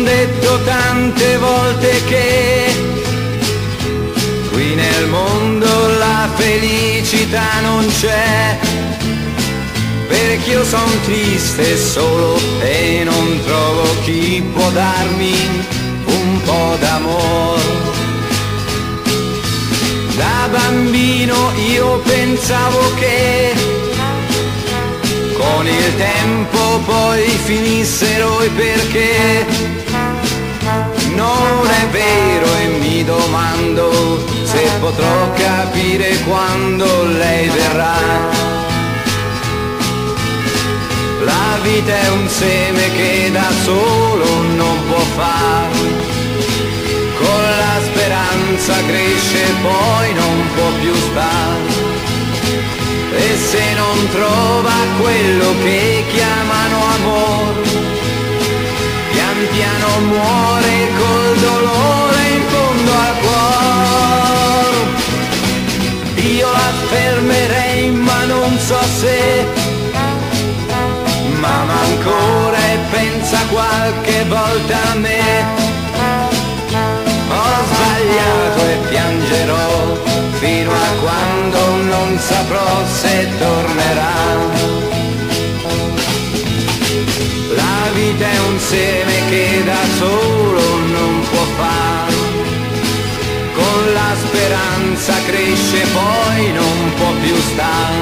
detto tante volte che qui nel mondo la felicità non c'è, perché io son triste solo e non trovo chi può darmi un po' d'amor. Da bambino io pensavo che con il tempo poi finissero i perché. Non è vero e mi domando se potrò capire quando lei verrà. La vita è un seme che da solo non può far, con la speranza cresce poi non può più star. E se non trova quello che chiamano amor, pian piano muore col dolore in fondo al cuore. Io la fermerei ma non so se m'ama ancora e pensa qualche volta a me. Ho sbagliato e piangerò fino a quando non saprò se tornerà. La vita è un seme che da solo non può far, con la speranza cresce poi non può più star.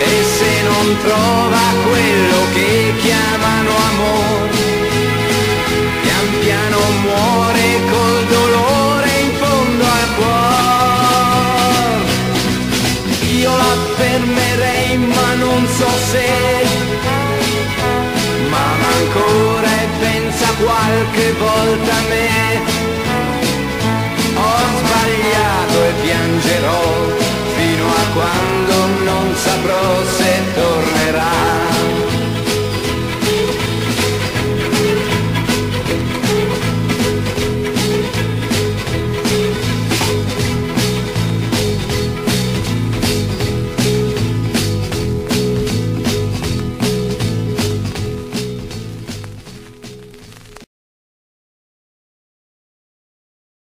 E se non trova quello che chiamano amor, pian piano muore col dolore in fondo al cuore. Io la fermerei ma non so se m'ama ancora e pensa qualche volta a me.